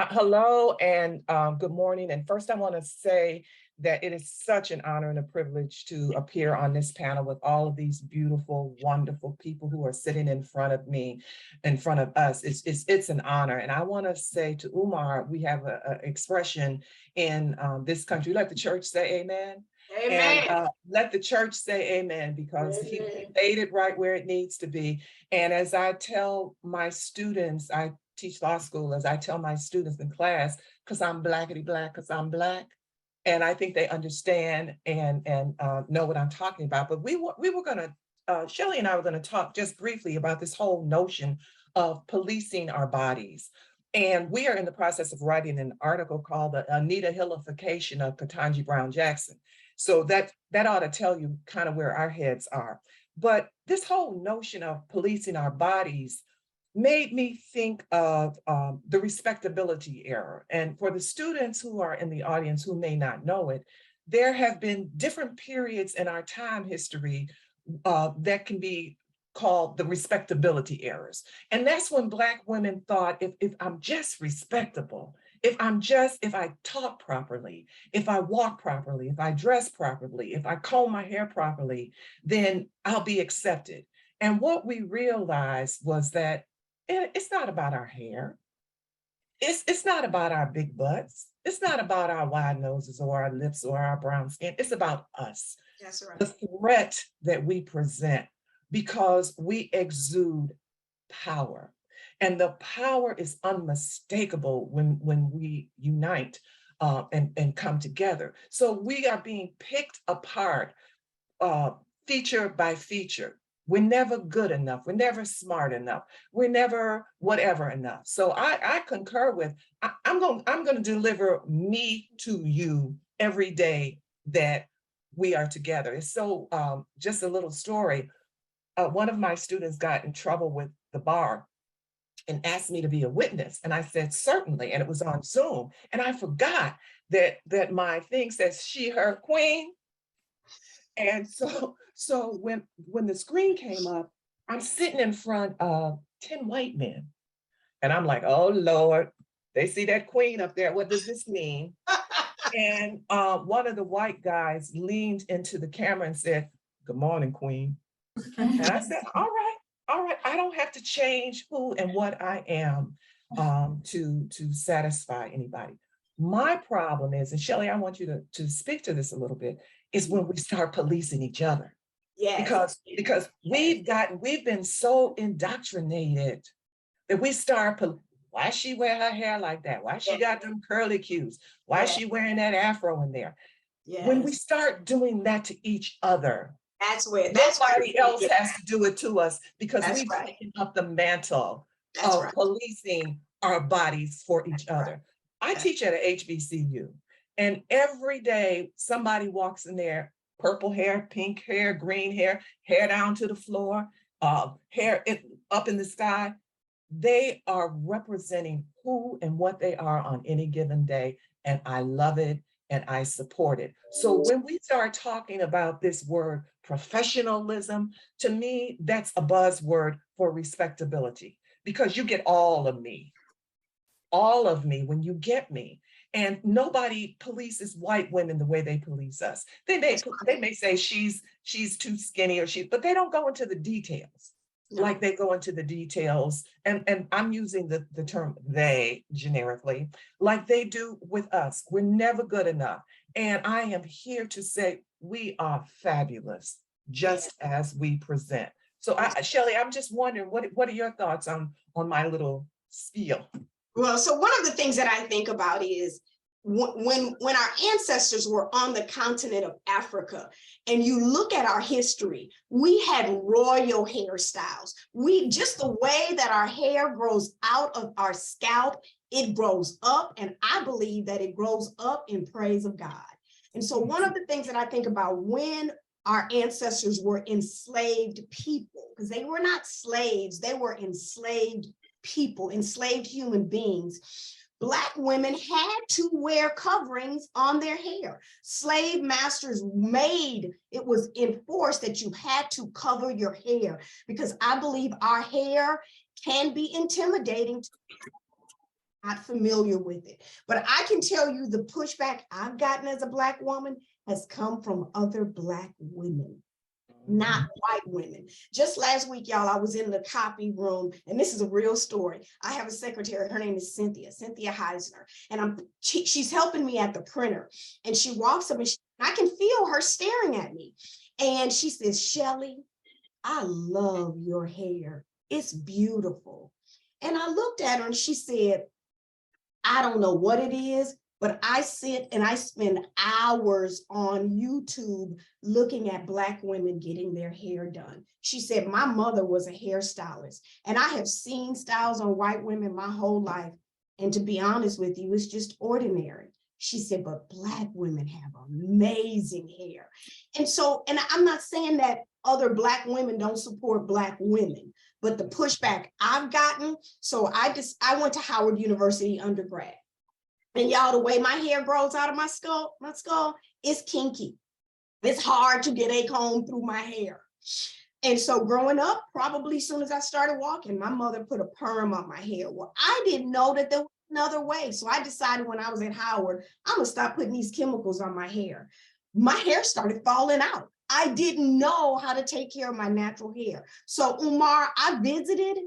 Hello and good morning. And first, I want to say that it is such an honor and a privilege to appear on this panel with all of these beautiful, wonderful people who are sitting in front of me, in front of us. It's an honor. And I want to say to Umar, we have an expression in this country. Let the church say amen. Amen. And let the church say amen, because he laid it right where it needs to be. And as I tell my students, I teach law school, as I tell my students in class, because I'm blackety black, because I'm black. And I think they understand and know what I'm talking about. But we were going to, Shelly and I were going to talk just briefly about this whole notion of policing our bodies. And we are in the process of writing an article called The Anita Hillification of Ketanji Brown Jackson. So that ought to tell you kind of where our heads are. But this whole notion of policing our bodies made me think of the respectability error. And for the students who are in the audience who may not know it, there have been different periods in our time history that can be called the respectability errors. And that's when Black women thought, if I'm just respectable, if I talk properly, if I walk properly, if I dress properly, if I comb my hair properly, then I'll be accepted. And what we realized was that it's not about our hair. It's not about our big butts. It's not about our wide noses or our lips or our brown skin. It's about us. That's right. The threat that we present, because we exude power. And the power is unmistakable when we unite and come together. So we are being picked apart feature by feature. We're never good enough. We're never smart enough. We're never whatever enough. So I concur with, I'm going to deliver me to you every day that we are together. It's so just a little story. One of my students got in trouble with the bar and asked me to be a witness. And I said, certainly. And it was on Zoom. And I forgot that my thing says she, her, queen. And so when the screen came up, I'm sitting in front of 10 white men. And I'm like, oh, Lord, they see that queen up there. What does this mean? And one of the white guys leaned into the camera and said, good morning, queen. And I said, all right. I don't have to change who and what I am to satisfy anybody. My problem is, and Shelly, I want you to speak to this a little bit, is when we start policing each other. Yes. Because we've been so indoctrinated that we start, why she wear her hair like that? Why she got them curly cues? Why she wearing that afro in there? Yes. When we start doing that to each other, nobody else has to do it to us, because we've taken up the mantle of policing our bodies for each other. I teach at a HBCU, and every day somebody walks in there, purple hair, pink hair, green hair, hair down to the floor, hair up in the sky. They are representing who and what they are on any given day, and I love it and I support it. So when we start talking about this word professionalism, to me, that's a buzzword for respectability, because you get all of me when you get me. And nobody polices white women the way they police us. They may say she's too skinny but they don't go into the details. No. Like they go into the details, and I'm using the term they generically, like they do with us. We're never good enough. And I am here to say we are fabulous, just as we present. So Shelly, I'm just wondering, what are your thoughts on my little spiel? Well, so one of the things that I think about is when our ancestors were on the continent of Africa, and you look at our history, we had royal hairstyles. Just the way that our hair grows out of our scalp, it grows up, and I believe that it grows up in praise of God. And so one of the things that I think about when our ancestors were enslaved people, because they were not slaves, they were enslaved people, enslaved human beings, Black women had to wear coverings on their hair. Slave masters it was enforced that you had to cover your hair, because I believe our hair can be intimidating not familiar with it. But I can tell you the pushback I've gotten as a Black woman has come from other Black women, not white women. Just last week, y'all, I was in the copy room, and this is a real story. I have a secretary, her name is Cynthia Heisner, and she's helping me at the printer. And she walks up and I can feel her staring at me. And she says, Shelly, I love your hair. It's beautiful. And I looked at her and she said, I don't know what it is, but I sit and I spend hours on YouTube looking at Black women getting their hair done. She said, my mother was a hairstylist, and I have seen styles on white women my whole life. And to be honest with you, it's just ordinary. She said, but Black women have amazing hair. And so, and I'm not saying that other Black women don't support Black women, but the pushback I've gotten, so I went to Howard University undergrad. And y'all, the way my hair grows out of my skull is kinky. It's hard to get a comb through my hair. And so growing up, probably as soon as I started walking, my mother put a perm on my hair. Well, I didn't know that there was another way. So I decided when I was at Howard, I'm gonna stop putting these chemicals on my hair. My hair started falling out. I didn't know how to take care of my natural hair. So Umar, I visited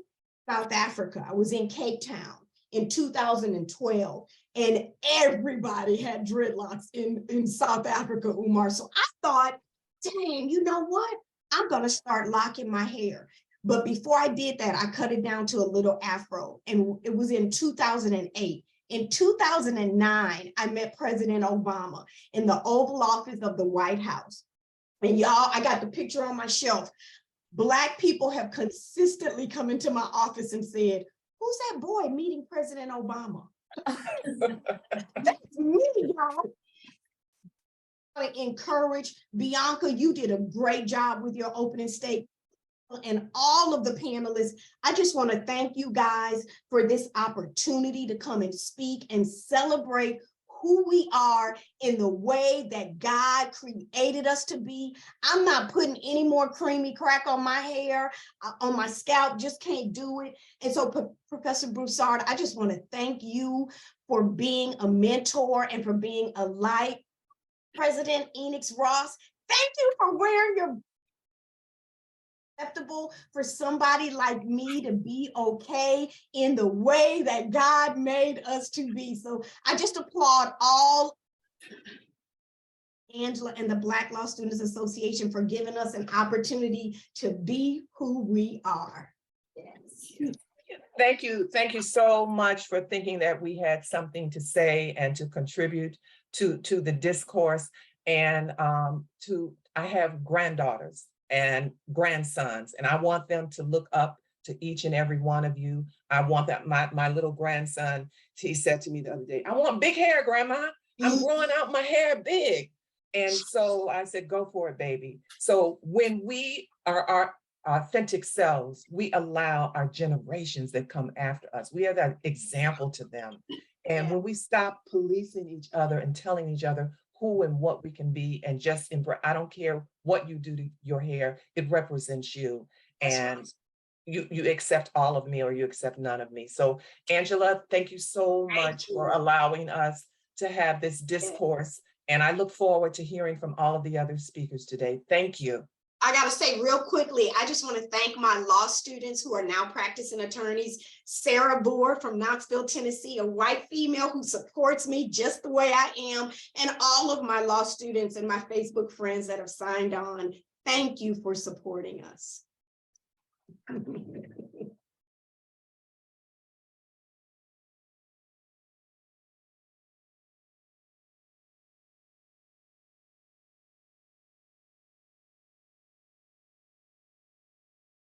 South Africa. I was in Cape Town in 2012, and everybody had dreadlocks in South Africa, Umar. So I thought, dang, you know what? I'm gonna start locking my hair. But before I did that, I cut it down to a little afro, and it was in 2008. In 2009, I met President Obama in the Oval Office of the White House. And y'all, I got the picture on my shelf. Black people have consistently come into my office and said, who's that boy meeting President Obama? That's me, y'all. I encourage Bianca, you did a great job with your opening statement. And all of the panelists, I just want to thank you guys for this opportunity to come and speak and celebrate who we are in the way that God created us to be. I'm not putting any more creamy crack on my hair, on my scalp, just can't do it. And so Professor Broussard, I just want to thank you for being a mentor and for being a light. President Enix Ross, thank you for wearing your acceptable for somebody like me to be okay in the way that God made us to be. So I just applaud all Angela and the Black Law Students Association for giving us an opportunity to be who we are. Yes. Thank you. Thank you so much for thinking that we had something to say and to contribute to the discourse. And I have granddaughters and grandsons, and I want them to look up to each and every one of you. I want that, my little grandson, he said to me the other day, I want big hair, Grandma. I'm growing out my hair big. And so I said, go for it, baby. So when we are our authentic selves, we allow our generations that come after us. We are that example to them. And when we stop policing each other and telling each other who and what we can be, and just embrace, I don't care what you do to your hair, it represents you. And you accept all of me or you accept none of me. So Angela, thank you so much for allowing us to have this discourse. And I look forward to hearing from all of the other speakers today. Thank you. I got to say real quickly, I just want to thank my law students who are now practicing attorneys. Sarah Boer from Knoxville, Tennessee, a white female who supports me just the way I am, and all of my law students and my Facebook friends that have signed on. Thank you for supporting us.